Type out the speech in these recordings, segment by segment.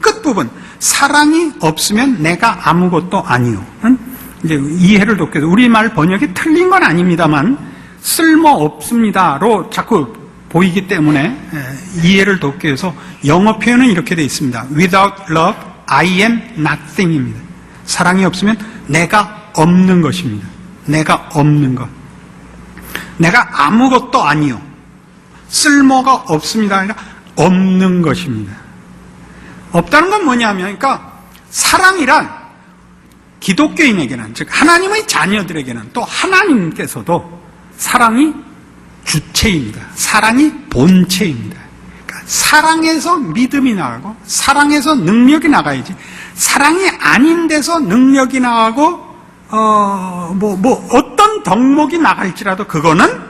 끝부분, 사랑이 없으면 내가 아무것도 아니요. 이제 이해를 돕기 위해서 우리말 번역이 틀린 건 아닙니다만 쓸모없습니다로 자꾸 보이기 때문에 이해를 돕기 위해서 영어 표현은 이렇게 되어 있습니다. Without love, I am nothing입니다. 사랑이 없으면 내가 없는 것입니다. 내가 없는 것. 내가 아무것도 아니요. 쓸모가 없습니다. 아니라 없는 것입니다. 없다는 건 뭐냐면, 그러니까 사랑이란 기독교인에게는, 즉 하나님의 자녀들에게는 또 하나님께서도 사랑이 주체입니다. 사랑이 본체입니다. 그러니까 사랑에서 믿음이 나가고 사랑에서 능력이 나가야지, 사랑이 아닌 데서 능력이 나가고 어떤 덕목이 나갈지라도 그거는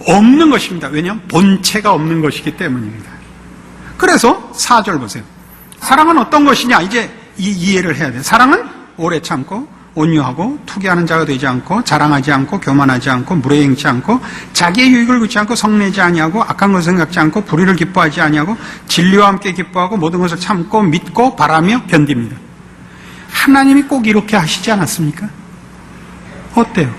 없는 것입니다. 왜냐하면 본체가 없는 것이기 때문입니다. 그래서 4절 보세요. 사랑은 어떤 것이냐? 이제 이해를 해야 돼요. 사랑은 오래 참고 온유하고 투기하는 자가 되지 않고 자랑하지 않고 교만하지 않고 무례 행치 않고 자기의 유익을 구치 않고 성내지 아니하고 악한 것을 생각지 않고 불의를 기뻐하지 아니하고 진리와 함께 기뻐하고 모든 것을 참고 믿고 바라며 견딥니다. 하나님이 꼭 이렇게 하시지 않았습니까? 어때요?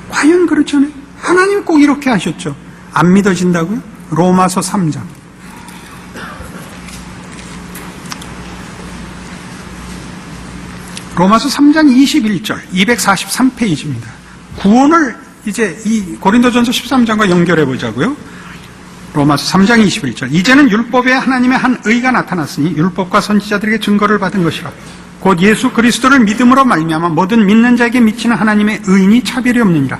과연 그렇잖아요. 하나님이 꼭 이렇게 하셨죠. 안 믿어진다고요? 로마서 3장. 로마서 3장 21절, 243페이지입니다. 구원을 이제 이 고린도전서 13장과 연결해 보자고요. 로마서 3장 21절. 이제는 율법에 하나님의 한 의가 나타났으니 율법과 선지자들에게 증거를 받은 것이라. 곧 예수 그리스도를 믿음으로 말미암아 모든 믿는 자에게 미치는 하나님의 의인이 차별이 없느니라.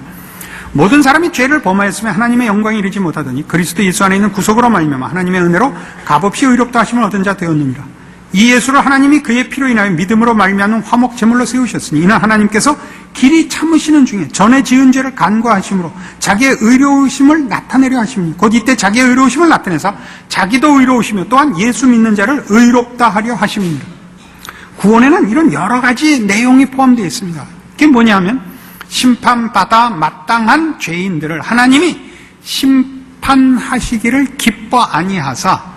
모든 사람이 죄를 범하였으면 하나님의 영광에 이르지 못하더니 그리스도 예수 안에 있는 구속으로 말미암아 하나님의 은혜로 값없이 의롭다 하심을 얻은 자 되었느니라. 이 예수를 하나님이 그의 피로 인하여 믿음으로 말미암는 화목 제물로 세우셨으니 이는 하나님께서 길이 참으시는 중에 전에 지은 죄를 간과하심으로 자기의 의로우심을 나타내려 하십니다. 곧 이때 자기의 의로우심을 나타내사 자기도 의로우시며 또한 예수 믿는 자를 의롭다 하려 하십니다. 구원에는 이런 여러 가지 내용이 포함되어 있습니다. 그게 뭐냐면 심판받아 마땅한 죄인들을 하나님이 심판하시기를 기뻐 아니하사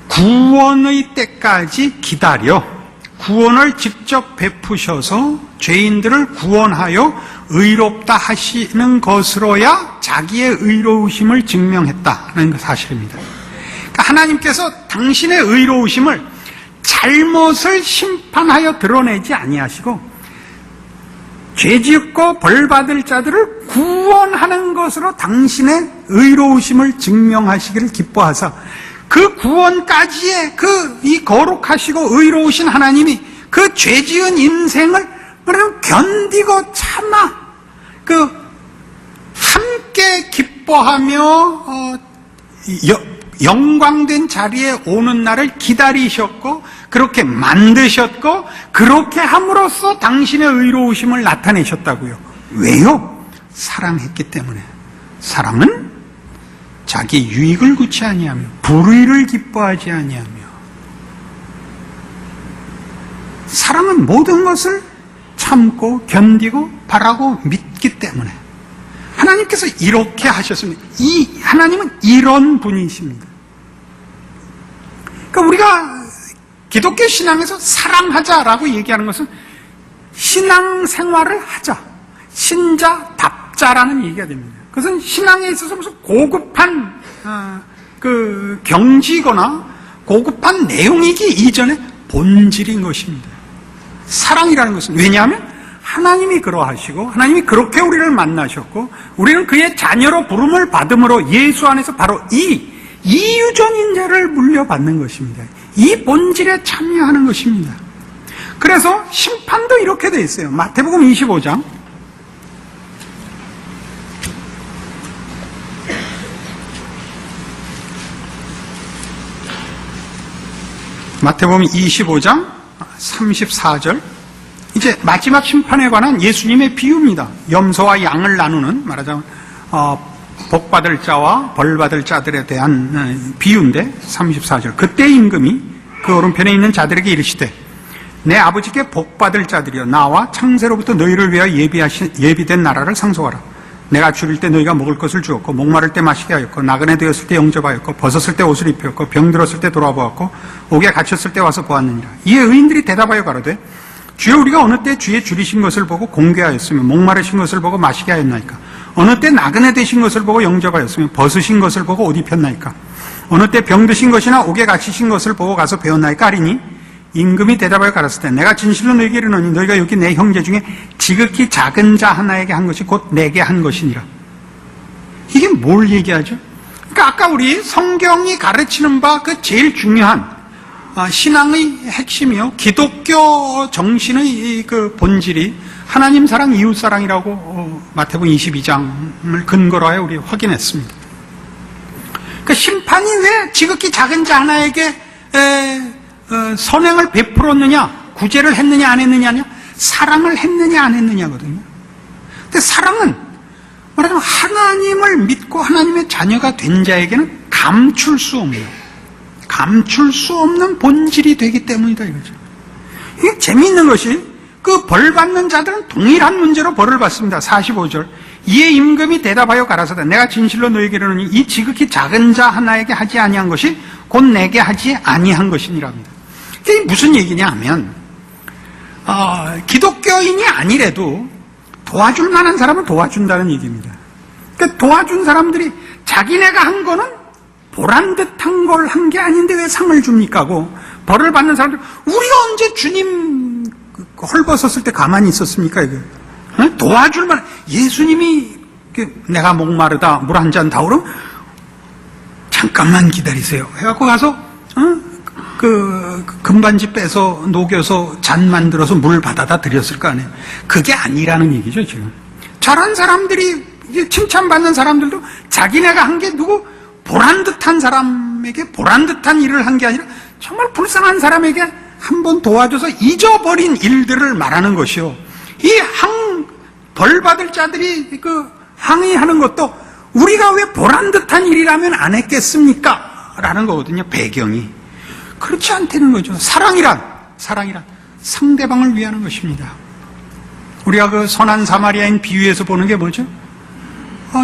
구원의 때까지 기다려 구원을 직접 베푸셔서 죄인들을 구원하여 의롭다 하시는 것으로야 자기의 의로우심을 증명했다는 사실입니다. 그러니까 하나님께서 당신의 의로우심을 잘못을 심판하여 드러내지 아니하시고 죄짓고 벌받을 자들을 구원하는 것으로 당신의 의로우심을 증명하시기를 기뻐하사 그 구원까지의 이 거룩하시고 의로우신 하나님이 그 죄지은 인생을 견디고 참아 함께 기뻐하며 영광된 자리에 오는 날을 기다리셨고 그렇게 만드셨고 그렇게 함으로써 당신의 의로우심을 나타내셨다고요. 왜요? 사랑했기 때문에. 사랑은 자기 유익을 구치 아니하며 불의를 기뻐하지 아니하며 사랑은 모든 것을 참고 견디고 바라고 믿기 때문에 하나님께서 이렇게 하셨습니다. 이 하나님은 이런 분이십니다. 그러니까 우리가 기독교 신앙에서 사랑하자라고 얘기하는 것은 신앙생활을 하자, 신자답자라는 얘기가 됩니다. 그것은 신앙에 있어서 무슨 고급한 경지거나 고급한 내용이기 이전에 본질인 것입니다. 사랑이라는 것은 왜냐하면 하나님이 그러하시고 하나님이 그렇게 우리를 만나셨고 우리는 그의 자녀로 부름을 받음으로 예수 안에서 바로 이 이유전인자를 물려받는 것입니다. 이 본질에 참여하는 것입니다. 그래서 심판도 이렇게 되어 있어요. 마태복음 25장 마태복음 25장 34절 이제 마지막 심판에 관한 예수님의 비유입니다. 염소와 양을 나누는 말하자면 복받을 자와 벌받을 자들에 대한 비유인데 34절 그때 임금이 그 오른편에 있는 자들에게 이르시되 내 아버지께 복받을 자들이여 나와 창세로부터 너희를 위하여 예비된 나라를 상속하라. 내가 줄일 때 너희가 먹을 것을 주었고 목마를 때 마시게 하였고 나그네 되었을 때 영접하였고 벗었을 때 옷을 입혔고 병들었을 때 돌아보았고 옥에 갇혔을 때 와서 보았느니라. 이에 의인들이 대답하여 가로되 주여 우리가 어느 때 주의 줄이신 것을 보고 공개하였으며 목마르신 것을 보고 마시게 하였나이까? 어느 때 나그네 되신 것을 보고 영접하였으며 벗으신 것을 보고 옷 입혔나이까? 어느 때 병드신 것이나 옥에 갇히신 것을 보고 가서 배웠나이까? 하리니 임금이 대답하여 가라사대 내가 진실로 너희에게 이르노니 너희가 여기 내 형제 중에 지극히 작은 자 하나에게 한 것이 곧 내게 한 것이니라. 이게 뭘 얘기하죠? 그러니까 아까 우리 성경이 가르치는 바 그 제일 중요한 신앙의 핵심이요, 기독교 정신의 그 본질이 하나님 사랑, 이웃 사랑이라고 마태복음 22장을 근거로 하여 우리 확인했습니다. 그 심판이 왜 지극히 작은 자 하나에게 선행을 베풀었느냐, 구제를 했느냐 안 했느냐냐, 사랑을 했느냐 안 했느냐거든요. 근데 사랑은 말하자면 하나님을 믿고 하나님의 자녀가 된 자에게는 감출 수 없는 본질이 되기 때문이다 이거죠. 이게 재미있는 것이 그 벌 받는 자들은 동일한 문제로 벌을 받습니다. 45절. 이에 임금이 대답하여 가라사대 내가 진실로 너희에게 이르노니 이 지극히 작은 자 하나에게 하지 아니한 것이 곧 내게 하지 아니한 것이니랍니다. 이게 무슨 얘기냐 하면 기독교인이 아니래도 도와줄 만한 사람을 도와준다는 얘기입니다. 그러니까 도와준 사람들이 자기네가 한 거는 보란듯한 걸 한 게 아닌데 왜 상을 줍니까 하고 벌을 받는 사람들, 우리가 언제 주님 헐벗었을 때 가만히 있었습니까? 이거 도와줄 만한, 예수님이 내가 목마르다 물 한 잔 다오르면 잠깐만 기다리세요 해갖고 가서 그 금반지 빼서 녹여서 잔 만들어서 물 받아다 드렸을 거 아니에요. 그게 아니라는 얘기죠. 지금 잘한 사람들이, 칭찬받는 사람들도 자기네가 한 게 누구 보란듯한 사람에게 보란듯한 일을 한 게 아니라 정말 불쌍한 사람에게 한번 도와줘서 잊어버린 일들을 말하는 것이요, 이 벌 받을 자들이 그 항의하는 것도 우리가 왜 보란듯한 일이라면 안 했겠습니까? 라는 거거든요. 배경이 그렇지 않다는 거죠. 사랑이란 상대방을 위하는 것입니다. 우리가 그 선한 사마리아인 비유에서 보는 게 뭐죠?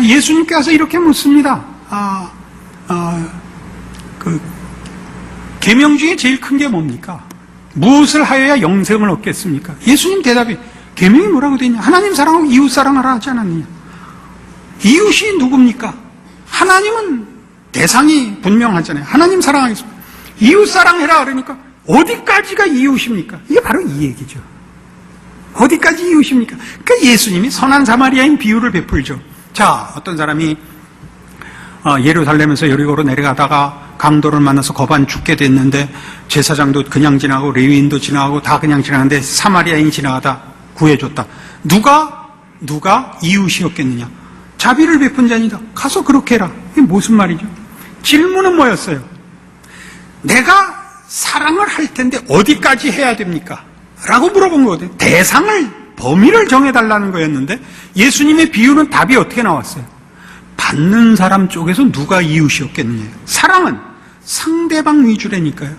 예수님께서 이렇게 묻습니다. 그 계명 중에 제일 큰 게 뭡니까? 무엇을 하여야 영생을 얻겠습니까? 예수님 대답이, 계명이 뭐라고 되어 있냐? 하나님 사랑하고 이웃 사랑하라 하지 않았느냐? 이웃이 누굽니까? 하나님은 대상이 분명하잖아요. 하나님 사랑하겠습니다. 이웃 사랑해라 그러니까 어디까지가 이웃입니까? 이게 바로 이 얘기죠. 어디까지 이웃입니까? 그러니까 예수님이 선한 사마리아인 비유를 베풀죠. 자, 어떤 사람이 예루살렘에서 여리고로 내려가다가 강도를 만나서 거반 죽게 됐는데 제사장도 그냥 지나가고 레위인도 지나가고 다 그냥 지나가는데 사마리아인이 지나가다 구해줬다. 누가 이웃이었겠느냐? 자비를 베푼 자니다. 가서 그렇게 해라. 이게 무슨 말이죠? 질문은 뭐였어요? 내가 사랑을 할 텐데 어디까지 해야 됩니까? 라고 물어본 거거든요. 대상을, 범위를 정해달라는 거였는데 예수님의 비유는 답이 어떻게 나왔어요? 받는 사람 쪽에서 누가 이웃이었겠느냐. 사랑은 상대방 위주라니까요.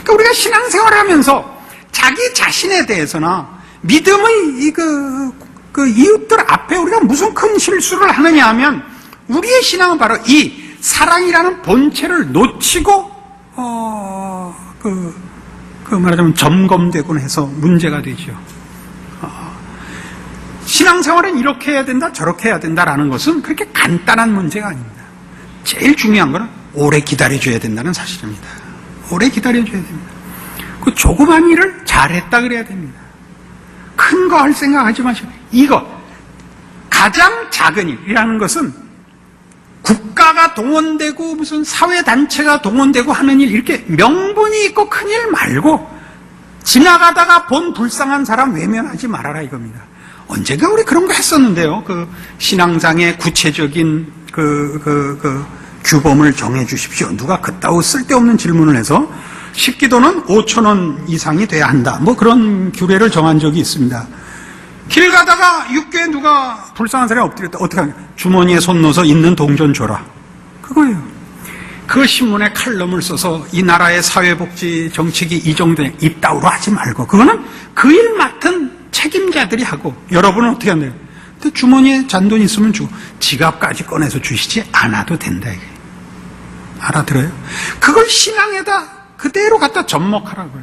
그러니까 우리가 신앙생활을 하면서 자기 자신에 대해서나 믿음의 그 이웃들 앞에 우리가 무슨 큰 실수를 하느냐 하면 우리의 신앙은 바로 이 사랑이라는 본체를 놓치고 말하자면 점검되곤 해서 문제가 되죠. 신앙생활은 이렇게 해야 된다, 저렇게 해야 된다라는 것은 그렇게 간단한 문제가 아닙니다. 제일 중요한 것은 오래 기다려줘야 된다는 사실입니다. 오래 기다려줘야 됩니다. 그 조그만 일을 잘했다 그래야 됩니다. 큰 거 할 생각하지 마시고, 이거 가장 작은 일이라는 것은 국가가 동원되고 무슨 사회단체가 동원되고 하는 일, 이렇게 명분이 있고 큰 일 말고 지나가다가 본 불쌍한 사람 외면하지 말아라 이겁니다. 언젠가 우리 그런 거 했었는데요. 그 신앙상의 구체적인 규범을 정해 주십시오. 누가 그따위 쓸데없는 질문을 해서 식기도는 5,000원 이상이 돼야 한다. 뭐 그런 규례를 정한 적이 있습니다. 길 가다가 육교에 누가 불쌍한 사람이 엎드렸다. 어떻게 하냐? 주머니에 손 넣어서 있는 동전 줘라. 그거예요. 그 신문에 칼럼을 써서 이 나라의 사회복지 정책이 이 정도에 이따위로 하지 말고, 그거는 그 일 맡은 책임자들이 하고, 여러분은 어떻게 한대요? 근데 주머니에 잔돈 있으면 주고 지갑까지 꺼내서 주시지 않아도 된다 이게. 알아들어요? 그걸 신앙에다 그대로 갖다 접목하라고요.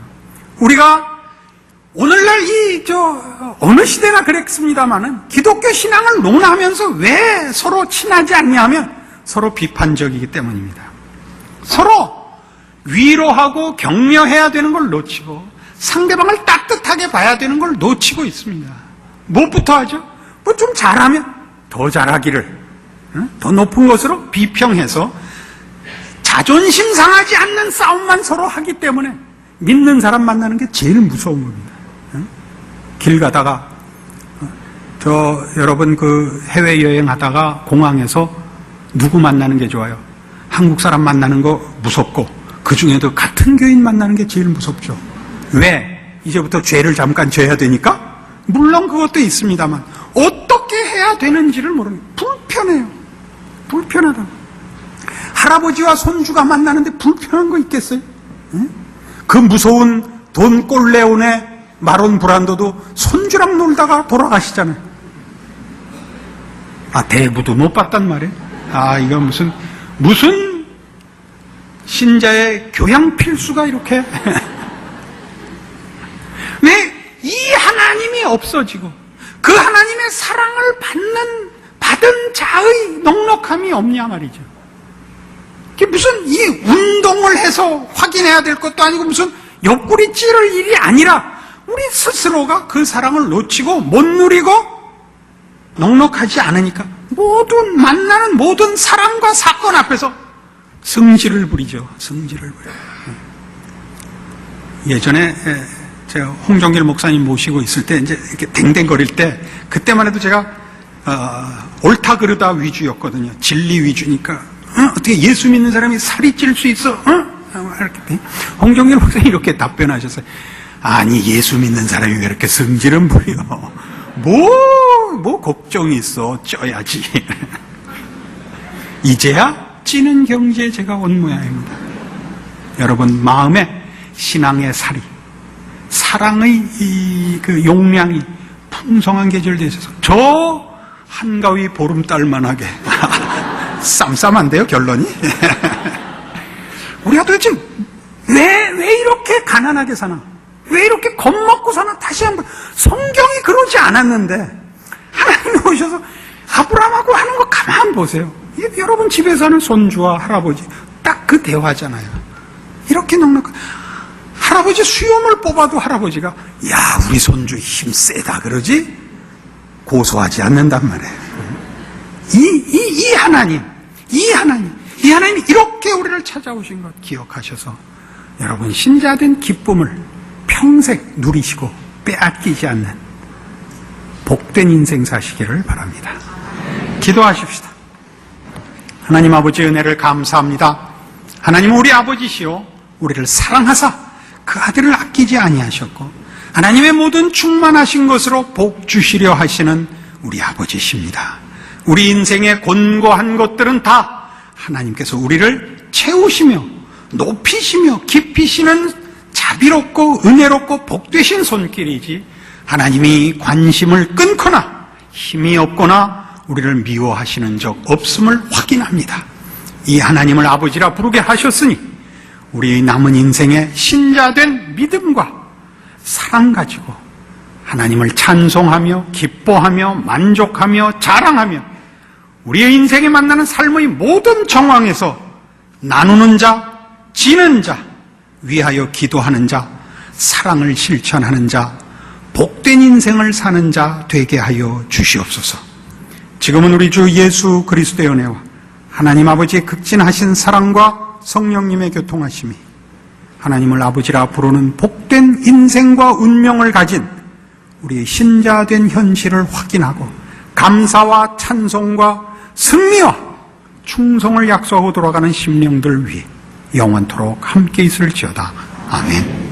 우리가 오늘날 어느 시대나 그랬습니다마는 기독교 신앙을 논하면서 왜 서로 친하지 않냐 하면 서로 비판적이기 때문입니다. 서로 위로하고 격려해야 되는 걸 놓치고 상대방을 따뜻하게 봐야 되는 걸 놓치고 있습니다. 무엇부터 하죠? 뭐 좀 잘하면 더 잘하기를, 더 높은 것으로 비평해서 자존심 상하지 않는 싸움만 서로 하기 때문에 믿는 사람 만나는 게 제일 무서운 겁니다. 길 가다가 여러분 해외여행 하다가 공항에서 누구 만나는 게 좋아요? 한국 사람 만나는 거 무섭고 그 중에도 같은 교인 만나는 게 제일 무섭죠. 왜? 이제부터 죄를 잠깐 져야 되니까? 물론 그것도 있습니다만 어떻게 해야 되는지를 모르는, 불편해요. 불편하다고. 할아버지와 손주가 만나는데 불편한 거 있겠어요? 그 무서운 돈 꼴레온의 마론 브란도도 손주랑 놀다가 돌아가시잖아요. 대부도 못 봤단 말이에요. 이거 무슨 신자의 교양 필수가 이렇게 왜 이 하나님이 없어지고 그 하나님의 사랑을 받은 자의 넉넉함이 없냐 말이죠. 그게 무슨 이 운동을 해서 확인해야 될 것도 아니고 무슨 옆구리 찌를 일이 아니라 우리 스스로가 그 사랑을 놓치고 못 누리고 넉넉하지 않으니까 만나는 모든 사람과 사건 앞에서 승질을 부리죠. 승질을 부려요. 예전에 제가 홍정길 목사님 모시고 있을 때 이제 이렇게 댕댕거릴 때 그때만 해도 제가 옳다 그르다 위주였거든요. 진리 위주니까 어떻게 예수 믿는 사람이 살이 찔 수 있어? 이렇게 홍정길 목사님 이렇게 답변하셨어요. 아니 예수 믿는 사람이 왜 이렇게 승질은 부려? 뭐 걱정이 있어? 쪄야지. 이제야 찌는 경지에 제가 온 모양입니다. 여러분 마음에 신앙의 살이, 사랑의 그 용량이 풍성한 계절 되셔서 저 한가위 보름달만하게 쌈쌈한데요 결론이. 우리가 도대체 왜 이렇게 가난하게 사나? 왜 이렇게 겁먹고 사나? 다시 한번, 성경이 그러지 않았는데 하나님이 오셔서 아브라함하고 하는 거 가만 보세요. 여러분 집에 사는 손주와 할아버지 딱 그 대화잖아요. 이렇게 넉넉한 할아버지 수염을 뽑아도 할아버지가 야 우리 손주 힘 세다 그러지 고소하지 않는단 말이에요. 이 하나님이 이렇게 우리를 찾아오신 것 기억하셔서 여러분 신자된 기쁨을 평생 누리시고 빼앗기지 않는 복된 인생 사시기를 바랍니다. 기도하십시다. 하나님 아버지 은혜를 감사합니다. 하나님은 우리 아버지시오 우리를 사랑하사 그 아들을 아끼지 아니하셨고 하나님의 모든 충만하신 것으로 복 주시려 하시는 우리 아버지십니다. 우리 인생의 곤고한 것들은 다 하나님께서 우리를 채우시며 높이시며 깊이시는 자비롭고 은혜롭고 복되신 손길이지 하나님이 관심을 끊거나 힘이 없거나 우리를 미워하시는 적 없음을 확인합니다. 이 하나님을 아버지라 부르게 하셨으니 우리 남은 인생의 신자된 믿음과 사랑 가지고 하나님을 찬송하며 기뻐하며 만족하며 자랑하며 우리의 인생에 만나는 삶의 모든 정황에서 나누는 자, 지는 자, 위하여 기도하는 자, 사랑을 실천하는 자, 복된 인생을 사는 자 되게 하여 주시옵소서. 지금은 우리 주 예수 그리스도의 은혜와 하나님 아버지의 극진하신 사랑과 성령님의 교통하심이 하나님을 아버지라 부르는 복된 인생과 운명을 가진 우리의 신자된 현실을 확인하고 감사와 찬송과 승리와 충성을 약속하고 돌아가는 심령들 위해 영원토록 함께 있을지어다. 아멘.